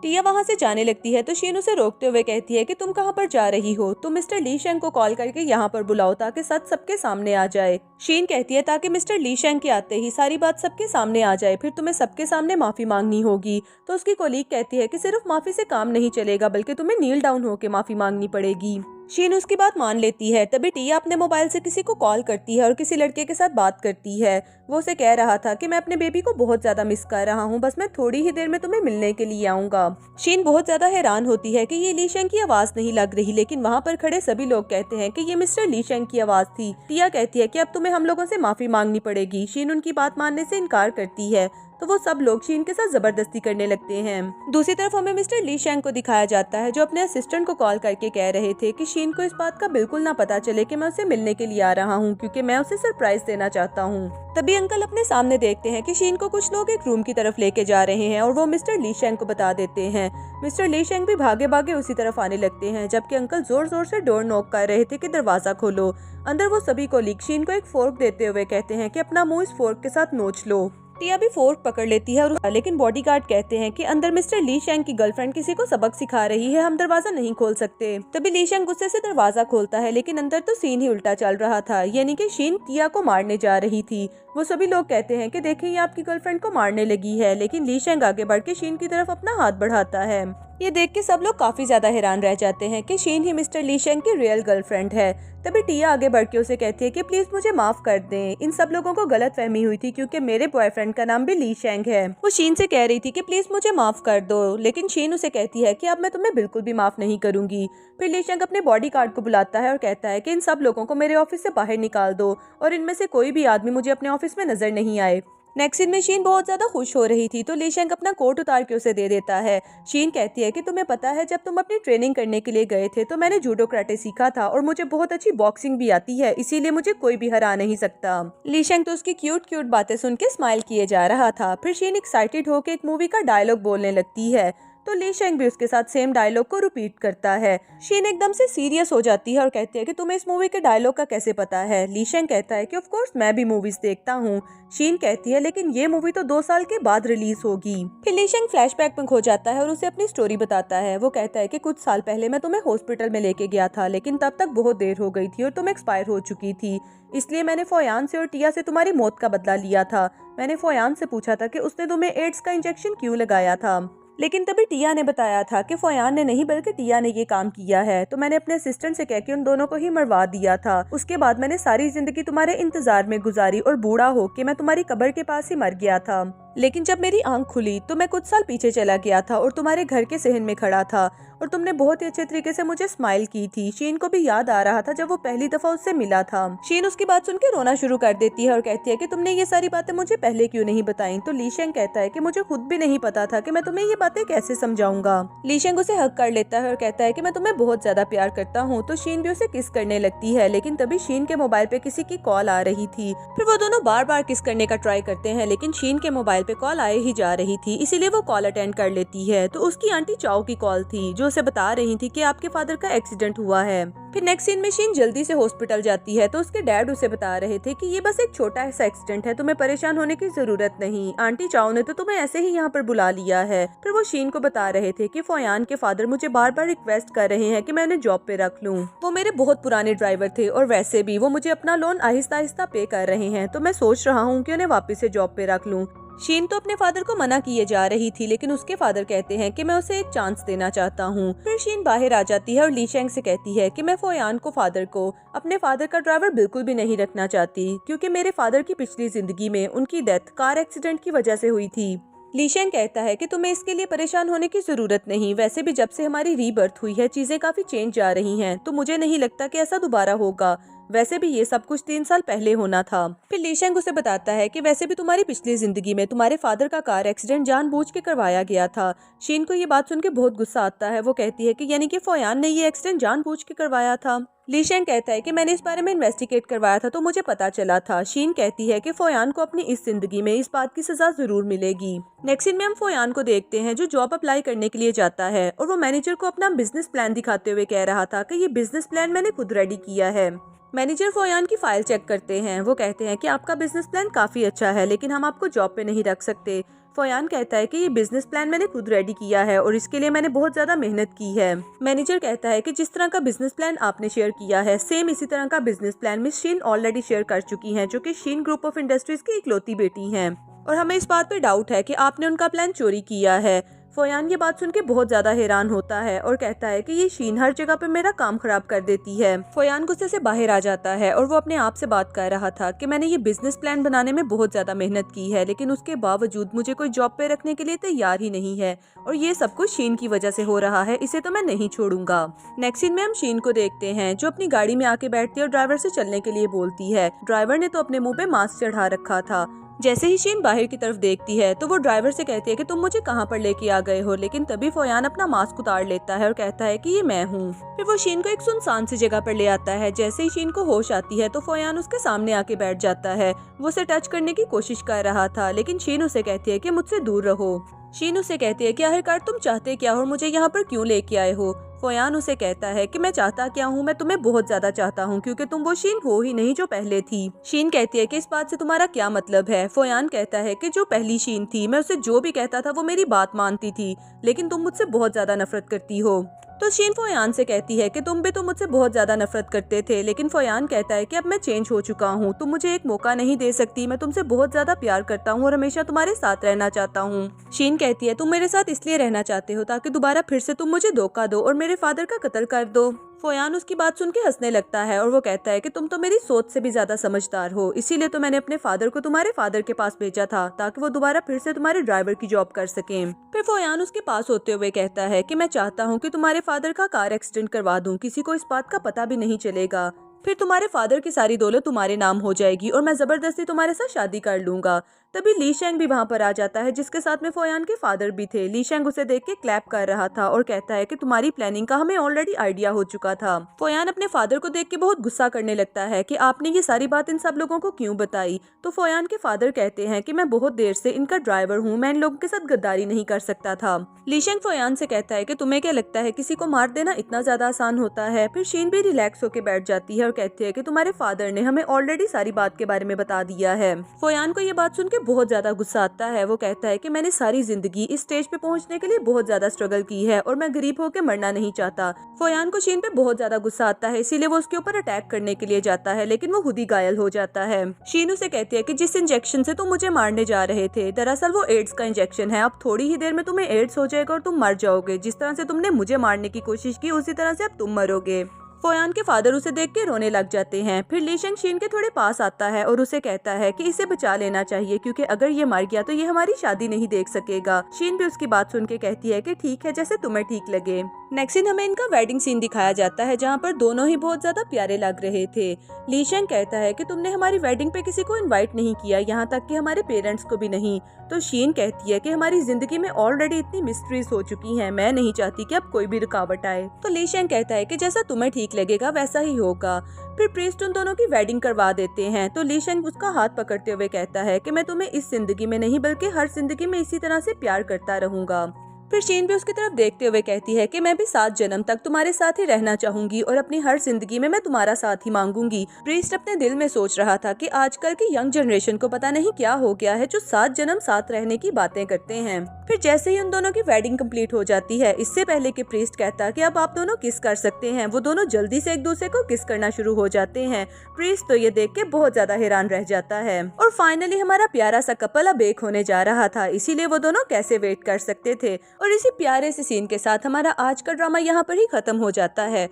टिया वहाँ से जाने लगती है तो शीन उसे रोकते हुए कहती है कि तुम कहाँ पर जा रही हो, तुम मिस्टर ली शेंग को कॉल करके यहाँ पर बुलाओ ताकि सच सबके सामने आ जाए। शीन कहती है ताकि मिस्टर ली शेंग के आते ही सारी बात सबके सामने आ जाए, फिर तुम्हें सबके सामने माफी मांगनी होगी। तो उसकी कोलीग कहती है कि सिर्फ माफी से काम नहीं चलेगा बल्कि तुम्हें नील डाउन होकर माफी मांगनी पड़ेगी। शीन उसकी बात मान लेती है। तभी टिया अपने मोबाइल से किसी को कॉल करती है और किसी लड़के के साथ बात करती है। वो उसे कह रहा था कि मैं अपने बेबी को बहुत ज्यादा मिस कर रहा हूँ, बस मैं थोड़ी ही देर में तुम्हें मिलने के लिए आऊंगा। शीन बहुत ज्यादा हैरान होती है कि ये ली शेंग की आवाज नहीं लग रही, लेकिन वहाँ पर खड़े सभी लोग कहते हैं कि ये मिस्टर ली शेंग की आवाज थी। टिया कहती है कि अब तुम्हें हम लोगों से माफी मांगनी पड़ेगी। शीन उनकी बात मानने से इनकार करती है तो वो सब लोग शीन के साथ जबरदस्ती करने लगते हैं। दूसरी तरफ हमें मिस्टर ली शेंग को दिखाया जाता है जो अपने असिस्टेंट को कॉल करके कह रहे थे कि शीन को इस बात का बिल्कुल ना पता चले कि मैं उसे मिलने के लिए आ रहा हूँ, क्योंकि मैं उसे सरप्राइज देना चाहता हूँ। तभी अंकल अपने सामने देखते हैं कि शीन को कुछ लोग एक रूम की तरफ लेके जा रहे हैं और वो मिस्टर ली शेंग को बता देते हैं। मिस्टर ली शेंग भी भागे भागे उसी तरफ आने लगते हैं, जबकि अंकल जोर जोर से डोर नॉक कर रहे थे कि दरवाजा खोलो। अंदर वो सभी कोलीग शीन को एक फोर्क देते हुए कहते हैं कि अपना मुंह इस फोर्क के साथ नोच लो। टिया भी फोर्क पकड़ लेती है लेकिन बॉडीगार्ड कहते हैं कि अंदर मिस्टर ली शेंग की गर्लफ्रेंड किसी को सबक सिखा रही है, हम दरवाजा नहीं खोल सकते। तभी ली शेंग गुस्से से दरवाजा खोलता है, लेकिन अंदर तो सीन ही उल्टा चल रहा था, यानी कि शीन टिया को मारने जा रही थी। वो सभी लोग कहते हैं कि देखें ये आपकी गर्लफ्रेंड को मारने लगी है, लेकिन ली शेंग आगे बढ़ के शीन की तरफ अपना हाथ बढ़ाता है। ये देख के सब लोग काफी ज्यादा हैरान रह जाते हैं कि शीन ही मिस्टर ली शेंग की रियल गर्लफ्रेंड है। तभी टिया आगे बढ़ के उसे कहती है कि प्लीज मुझे माफ कर दें, इन सब लोगों को गलतफहमी हुई थी क्योंकि मेरे बॉयफ्रेंड का नाम भी ली शेंग है। वो शीन से कह रही थी कि प्लीज मुझे माफ कर दो, लेकिन शीन उसे कहती है कि अब मैं तुम्हें बिल्कुल भी माफ नहीं करूंगी। फिर ली शेंग अपने बॉडीगार्ड को बुलाता है और कहता है कि इन सब लोगों को मेरे ऑफिस से बाहर निकाल दो और इनमें से कोई भी आदमी मुझे अपने ऑफिस में नजर नहीं आए। नेक्स्ट सीन में शीन बहुत ज्यादा खुश हो रही थी तो ली शेंग अपना कोट उतार के उसे दे देता है। शीन कहती है कि तुम्हें पता है जब तुम अपनी ट्रेनिंग करने के लिए गए थे तो मैंने जूडो कराटे सीखा था और मुझे बहुत अच्छी बॉक्सिंग भी आती है, इसीलिए मुझे कोई भी हरा नहीं सकता। ली शेंग तो उसकी क्यूट क्यूट बातें सुन के स्माइल किए जा रहा था। फिर शीन एक्साइटेड होकर एक मूवी का डायलॉग बोलने लगती है तो ली शेंग भी उसके साथ सेम डायलॉग को रिपीट करता है। शीन एकदम से सीरियस हो जाती है और कहती है कि तुम्हें इस मूवी के डायलॉग का कैसे पता है। ली शेंग कहता है कि ऑफ कोर्स मैं भी मूवीज देखता हूँ। शीन कहती है लेकिन ये मूवी तो 2 साल के बाद रिलीज होगी। फिर ली शेंग फ्लैशबैक में खो जाता है और उसे अपनी स्टोरी बताता है। वो कहता है कि कुछ साल पहले मैं तुम्हें हॉस्पिटल में लेके गया था, लेकिन तब तक बहुत देर हो गई थी और तुम एक्सपायर हो चुकी थी, इसलिए मैंने फोयान से और टिया से तुम्हारी मौत का बदला लिया था। मैंने फोयान से पूछा था कि उसने तुम्हें एड्स का इंजेक्शन क्यों लगाया था, लेकिन तभी टिया ने बताया था कि फोयान ने नहीं बल्कि टिया ने ये काम किया है। तो मैंने अपने असिस्टेंट से कह के उन दोनों को ही मरवा दिया था। उसके बाद मैंने सारी जिंदगी तुम्हारे इंतजार में गुजारी और बूढ़ा हो के मैं तुम्हारी कब्र के पास ही मर गया था। लेकिन जब मेरी आंख खुली तो मैं कुछ साल पीछे चला गया था और तुम्हारे घर के सहन में खड़ा था और तुमने बहुत ही अच्छे तरीके से मुझे स्माइल की थी। शीन को भी याद आ रहा था जब वो पहली दफा उससे मिला था। शीन उसकी बात सुन के रोना शुरू कर देती है और कहती है कि तुमने ये सारी बातें मुझे पहले क्यों नहीं बताई। तो ली शेंग कहता है कि मुझे खुद भी नहीं पता था कि मैं तुम्हें ये बातें कैसे समझाऊंगा। ली शेंग उसे हक कर लेता है और कहता है कि मैं तुम्हें बहुत ज्यादा प्यार करता हूँ। तो शीन भी उसे किस करने लगती है, लेकिन तभी शीन के मोबाइल पे किसी की कॉल आ रही थी। फिर वो दोनों बार बार किस करने का ट्राई करते हैं, लेकिन शीन के मोबाइल पे कॉल आए ही जा रही थी, इसीलिए वो कॉल अटेंड कर लेती है। तो उसकी आंटी चाओ की कॉल थी जो उसे बता रही थी कि आपके फादर का एक्सीडेंट हुआ है। फिर नेक्स्ट सीन में शीन जल्दी से हॉस्पिटल जाती है तो उसके डैड उसे बता रहे थे कि ये बस एक छोटा सा एक्सीडेंट है, तुम्हें परेशान होने की जरूरत नहीं, आंटी चाओ ने तो तुम्हें ऐसे ही यहाँ पर बुला लिया है। फिर वो शीन को बता रहे थे कि फोयान के फादर मुझे बार बार रिक्वेस्ट कर रहे हैं कि मैं उन्हें जॉब पे रख लूँ। वो मेरे बहुत पुराने ड्राइवर थे और वैसे भी वो मुझे अपना लोन आहिस्ता आहिस्ता पे कर रहे हैं, तो मैं सोच रहा हूँ कि उन्हें वापस से जॉब पे रख लूँ। शीन तो अपने फादर को मना किए जा रही थी, लेकिन उसके फादर कहते हैं कि मैं उसे एक चांस देना चाहता हूँ। फिर शीन बाहर आ जाती है और ली शेंग से कहती है कि मैं फोयान को फादर को अपने फादर का ड्राइवर बिल्कुल भी नहीं रखना चाहती, क्योंकि मेरे फादर की पिछली जिंदगी में उनकी डेथ कार एक्सीडेंट की वजह से हुई थी। ली शेंग कहता है कि तुम्हें इसके लिए परेशान होने की जरूरत नहीं, वैसे भी जब से हमारी रीबर्थ हुई है चीजें काफी चेंज जा रही हैं, तो मुझे नहीं लगता कि ऐसा दोबारा होगा। वैसे भी ये सब कुछ 3 साल पहले होना था। फिर ली शेंग उसे बताता है कि वैसे भी तुम्हारी पिछली जिंदगी में तुम्हारे फादर का कार एक्सीडेंट जानबूझ के करवाया गया था। शीन को ये बात सुन के बहुत गुस्सा आता है। वो कहती है कि यानी कि फोयान ने ये एक्सीडेंट जानबूझ के करवाया था। ली शेंग कहता है कि मैंने इस बारे में इन्वेस्टिगेट करवाया था तो मुझे पता चला था। शीन कहती है कि फोयान को अपनी इस जिंदगी में इस बात की सजा जरूर मिलेगी। नेक्स्ट सीन में हम फोयान को देखते हैं जो जॉब अप्लाई करने के लिए जाता है और वो मैनेजर को अपना बिजनेस प्लान दिखाते हुए कह रहा था कि ये बिजनेस प्लान मैंने खुद रेडी किया है। मैनेजर फोयान की फाइल चेक करते हैं। वो कहते हैं कि आपका बिजनेस प्लान काफी अच्छा है, लेकिन हम आपको जॉब पे नहीं रख सकते। फोयान कहता है कि ये बिजनेस प्लान मैंने खुद रेडी किया है और इसके लिए मैंने बहुत ज्यादा मेहनत की है। मैनेजर कहता है कि जिस तरह का बिजनेस प्लान आपने शेयर किया है, सेम इसी तरह का बिजनेस प्लान मिस शीन ऑलरेडी शेयर कर चुकी हैं, जो कि शीन ग्रुप ऑफ इंडस्ट्रीज की इकलौती बेटी हैं, और हमें इस बात पे डाउट है कि आपने उनका प्लान चोरी किया है। फोयान ये बात सुन के बहुत ज्यादा हैरान होता है और कहता है कि ये शीन हर जगह पे मेरा काम खराब कर देती है। फोयान गुस्से से बाहर आ जाता है और वो अपने आप से बात कर रहा था कि मैंने ये बिजनेस प्लान बनाने में बहुत ज्यादा मेहनत की है, लेकिन उसके बावजूद मुझे कोई जॉब पे रखने के लिए तैयार ही नहीं है, और ये सब कुछ शीन की वजह से हो रहा है, इसे तो मैं नहीं छोड़ूंगा। नेक्स्ट सीन में हम शीन को देखते हैं जो अपनी गाड़ी में आके बैठती है और ड्राइवर से चलने के लिए बोलती है। ड्राइवर ने तो अपने मुंह पे मास्क चढ़ा रखा था। जैसे ही शीन बाहर की तरफ देखती है तो वो ड्राइवर से कहती है कि तुम मुझे कहाँ पर लेके आ गए हो, लेकिन तभी फोयान अपना मास्क उतार लेता है और कहता है कि ये मैं हूँ। फिर वो शीन को एक सुनसान सी जगह पर ले आता है। जैसे ही शीन को होश आती है तो फोयान उसके सामने आके बैठ जाता है। वो उसे टच करने की कोशिश कर रहा था, लेकिन शीन उसे कहती है कि मुझसे दूर रहो। शीन उसे कहती है कि आखिरकार तुम चाहते क्या हो और मुझे यहाँ पर क्यों लेके आए हो। फोयान उसे कहता है कि मैं चाहता क्या हूँ, मैं तुम्हें बहुत ज्यादा चाहता हूँ, क्योंकि तुम वो शीन हो ही नहीं जो पहले थी। शीन कहती है कि इस बात से तुम्हारा क्या मतलब है। फोयान कहता है कि जो पहली शीन थी, मैं उसे जो भी कहता था वो मेरी बात मानती थी, लेकिन तुम मुझसे बहुत ज्यादा नफरत करती हो। तो शीन फोयान से कहती है कि तुम भी तो मुझसे बहुत ज्यादा नफरत करते थे, लेकिन फोयान कहता है कि अब मैं चेंज हो चुका हूँ, तुम मुझे एक मौका नहीं दे सकती, मैं तुमसे बहुत ज्यादा प्यार करता हूँ और हमेशा तुम्हारे साथ रहना चाहता हूँ। शीन कहती है तुम मेरे साथ इसलिए रहना चाहते हो ताकि दोबारा फिर से तुम मुझे धोखा दो और मेरे फादर का कत्ल कर दो। फोयान उसकी बात सुन के हंसने लगता है और वो कहता है कि तुम तो मेरी सोच से भी ज्यादा समझदार हो, इसीलिए तो मैंने अपने फादर को तुम्हारे फादर के पास भेजा था ताकि वो दोबारा फिर से तुम्हारे ड्राइवर की जॉब कर सकें। फिर फोयान उसके पास होते हुए कहता है कि मैं चाहता हूँ कि तुम्हारे फादर का कार एक्सीडेंट करवा दूं, किसी को इस बात का पता भी नहीं चलेगा, फिर तुम्हारे फादर की सारी दौलत तुम्हारे नाम हो जाएगी और मैं जबरदस्ती तुम्हारे साथ शादी कर लूंगा। तभी ली शेंग भी वहाँ पर आ जाता है, जिसके साथ में फोयान के फादर भी थे। ली शेंग उसे देख के क्लैप कर रहा था और कहता है कि तुम्हारी प्लानिंग का हमें ऑलरेडी आइडिया हो चुका था। फोयान अपने फादर को देख के बहुत गुस्सा करने लगता है कि आपने ये सारी बात इन सब लोगों को क्यों बताई। तो फोयान के फादर कहते हैं कि मैं बहुत देर से इनका ड्राइवर हूँ, मैं इन लोगों के साथ गद्दारी नहीं कर सकता था। ली शेंग फोयान से कहता है कि तुम्हें क्या लगता है किसी को मार देना इतना ज्यादा आसान होता है। फिर शीन भी रिलैक्स होकर बैठ जाती है और कहती है कि तुम्हारे फादर ने हमें ऑलरेडी सारी बात के बारे में बता दिया है। फोयान को ये बात सुन के बहुत ज्यादा गुस्सा आता है। वो कहता है कि मैंने सारी जिंदगी इस स्टेज पे पहुंचने के लिए बहुत ज्यादा स्ट्रगल की है और मैं गरीब होकर मरना नहीं चाहता। फोयान को शीन पे बहुत ज्यादा गुस्सा आता है, इसीलिए वो उसके ऊपर अटैक करने के लिए जाता है, लेकिन वो खुद ही घायल हो जाता है। शीन उसे कहती है कि जिस इंजेक्शन से तुम मुझे मारने जा रहे थे, दरअसल वो एड्स का इंजेक्शन है। अब थोड़ी ही देर में तुम्हें एड्स हो जाएगा और तुम मर जाओगे। जिस तरह से तुमने मुझे मारने की कोशिश की, उसी तरह से अब तुम मरोगे। फोयान के फादर उसे देख के रोने लग जाते हैं। फिर ली शेंग शीन के थोड़े पास आता है और उसे कहता है कि इसे बचा लेना चाहिए, क्योंकि अगर ये मर गया तो ये हमारी शादी नहीं देख सकेगा। शीन भी उसकी बात सुन के कहती है कि ठीक है, जैसे तुम्हें ठीक लगे। नेक्स्ट सीन हमें इनका वेडिंग सीन दिखाया जाता है, जहाँ पर दोनों ही बहुत ज्यादा प्यारे लग रहे थे। ली शेंग कहता है कि तुमने हमारी वेडिंग पे किसी को इनवाइट नहीं किया, यहाँ तक कि हमारे पेरेंट्स को भी नहीं। तो शीन कहती है कि हमारी जिंदगी में ऑलरेडी इतनी मिस्ट्रीज हो चुकी हैं, मैं नहीं चाहती कि अब कोई भी रुकावट आए। तो ली शेंग कहता है कि जैसा तुम्हें ठीक लगेगा वैसा ही होगा। फिर प्रीस्ट उन दोनों की वेडिंग करवा देते हैं। तो ली शेंग उसका हाथ पकड़ते हुए कहता है कि मैं तुम्हें इस जिंदगी में नहीं बल्कि हर जिंदगी में इसी तरह से प्यार करता रहूंगा। फिर शीन भी उसकी तरफ देखते हुए कहती है कि मैं भी 7 जन्म तक तुम्हारे साथ ही रहना चाहूंगी और अपनी हर जिंदगी में मैं तुम्हारा साथ ही मांगूंगी। प्रीस्ट अपने दिल में सोच रहा था कि आजकल की यंग जनरेशन को पता नहीं क्या हो गया है जो 7 जन्म साथ रहने की बातें करते हैं। फिर जैसे ही उन दोनों की वेडिंग कंप्लीट हो जाती है, इससे पहले कि प्रीस्ट कहता कि अब आप दोनों किस कर सकते हैं, वो दोनों जल्दी से एक दूसरे को किस करना शुरू हो जाते हैं। प्रीस्ट तो ये देख के बहुत ज्यादा हैरान रह जाता है। और फाइनली हमारा प्यारा सा कपल अब एक होने जा रहा था, इसीलिए वो दोनों कैसे वेट कर सकते थे। और इसी प्यारे से सीन के साथ हमारा आज का ड्रामा यहाँ पर ही खत्म हो जाता है।